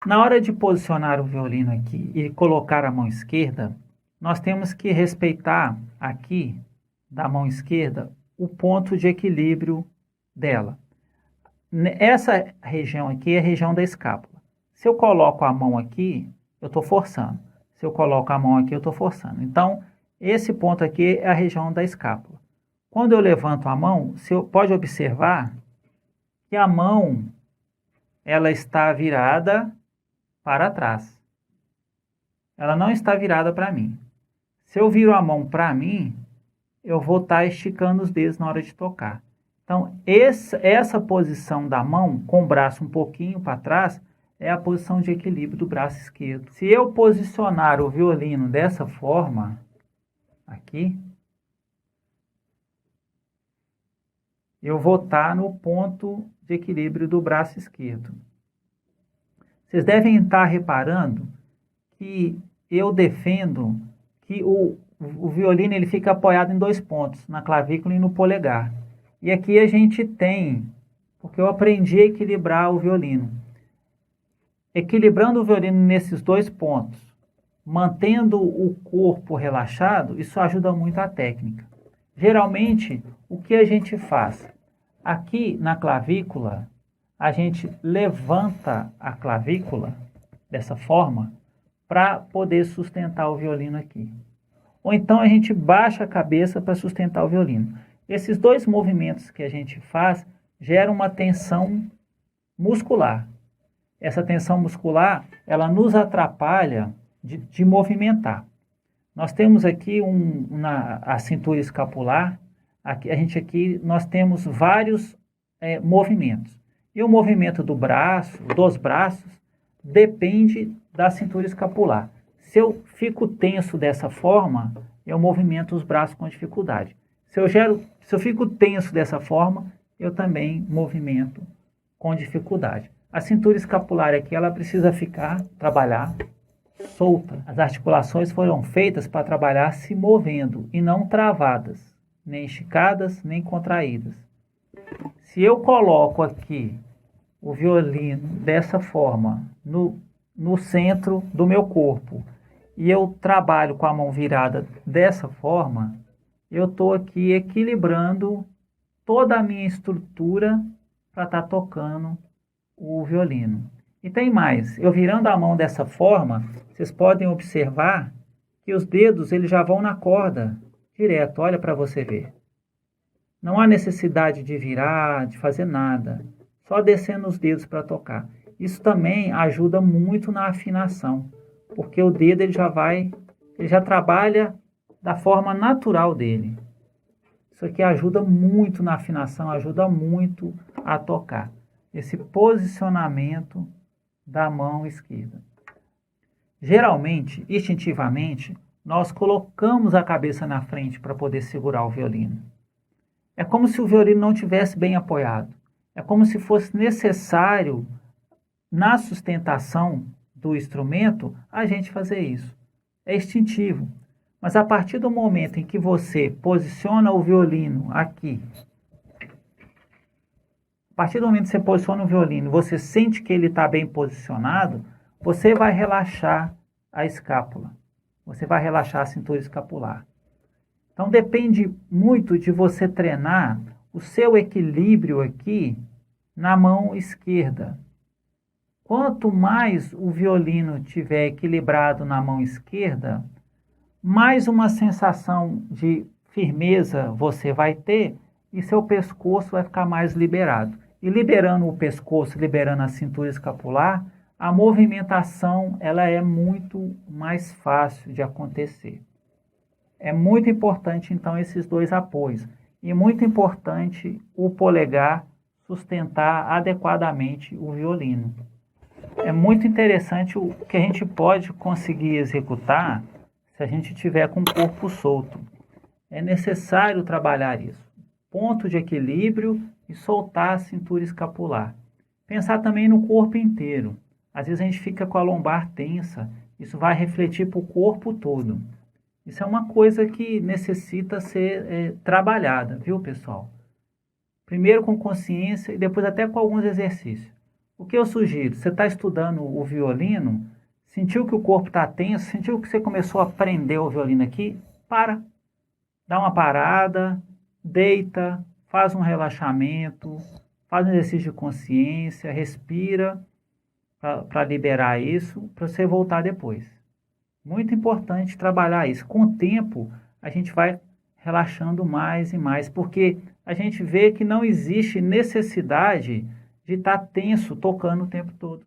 Na hora de posicionar o violino aqui e colocar a mão esquerda, nós temos que respeitar aqui, da mão esquerda, o ponto de equilíbrio dela. Essa região aqui é a região da escápula. Se eu coloco a mão aqui, eu estou forçando. Se eu coloco a mão aqui, eu estou forçando. Então, esse ponto aqui é a região da escápula. Quando eu levanto a mão, pode observar que a mão ela está virada para trás. Ela não está virada para mim. Se eu viro a mão para mim, eu vou estar esticando os dedos na hora de tocar. Então, essa posição da mão, com o braço um pouquinho para trás, é a posição de equilíbrio do braço esquerdo. Se eu posicionar o violino dessa forma, aqui, eu vou estar no ponto de equilíbrio do braço esquerdo. Vocês devem estar reparando que eu defendo que o violino ele fica apoiado em 2 pontos, na clavícula e no polegar. E aqui a gente tem, porque eu aprendi a equilibrar o violino. Equilibrando o violino nesses 2 pontos, mantendo o corpo relaxado, isso ajuda muito a técnica. Geralmente, o que a gente faz? Aqui na clavícula, a gente levanta a clavícula dessa forma para poder sustentar o violino aqui. Ou então a gente baixa a cabeça para sustentar o violino. Esses 2 movimentos que a gente faz geram uma tensão muscular. Essa tensão muscular, ela nos atrapalha de movimentar. Nós temos aqui a cintura escapular, nós temos vários movimentos. E o movimento dos braços, depende da cintura escapular. Se eu fico tenso dessa forma, eu movimento os braços com dificuldade. Se eu fico tenso dessa forma, eu também movimento com dificuldade. A cintura escapular aqui, ela precisa trabalhar solta. As articulações foram feitas para trabalhar se movendo e não travadas, nem esticadas, nem contraídas. Se eu coloco aqui o violino dessa forma, no centro do meu corpo, e eu trabalho com a mão virada dessa forma, eu estou aqui equilibrando toda a minha estrutura para estar tocando o violino. E tem mais, eu virando a mão dessa forma, vocês podem observar que os dedos eles já vão na corda direto, olha para você ver. Não há necessidade de virar, de fazer nada, só descendo os dedos para tocar. Isso também ajuda muito na afinação, porque o dedo ele já trabalha da forma natural dele. Isso aqui ajuda muito na afinação, ajuda muito a tocar. Esse posicionamento da mão esquerda. Geralmente, instintivamente, nós colocamos a cabeça na frente para poder segurar o violino. É como se o violino não tivesse bem apoiado. É como se fosse necessário, na sustentação do instrumento, a gente fazer isso. É instintivo. Mas a partir do momento em que você posiciona o violino aqui, a partir do momento que você posiciona o violino, você sente que ele está bem posicionado, você vai relaxar a escápula. Você vai relaxar a cintura escapular. Então depende muito de você treinar o seu equilíbrio aqui na mão esquerda. Quanto mais o violino estiver equilibrado na mão esquerda, mais uma sensação de firmeza você vai ter e seu pescoço vai ficar mais liberado. E liberando o pescoço, liberando a cintura escapular, a movimentação ela é muito mais fácil de acontecer. É muito importante, então, esses 2 apoios. E muito importante o polegar sustentar adequadamente o violino. É muito interessante o que a gente pode conseguir executar se a gente tiver com o corpo solto. É necessário trabalhar isso. Ponto de equilíbrio e soltar a cintura escapular. Pensar também no corpo inteiro. Às vezes a gente fica com a lombar tensa, isso vai refletir para o corpo todo. Isso é uma coisa que necessita ser trabalhada, viu, pessoal? Primeiro com consciência e depois até com alguns exercícios. O que eu sugiro? Você está estudando o violino, sentiu que o corpo está tenso, sentiu que você começou a aprender o violino aqui? Para, dá uma parada, deita, faz um relaxamento, faz um exercício de consciência, respira para liberar isso, para você voltar depois. Muito importante trabalhar isso. Com o tempo, a gente vai relaxando mais e mais, porque a gente vê que não existe necessidade de estar tenso tocando o tempo todo.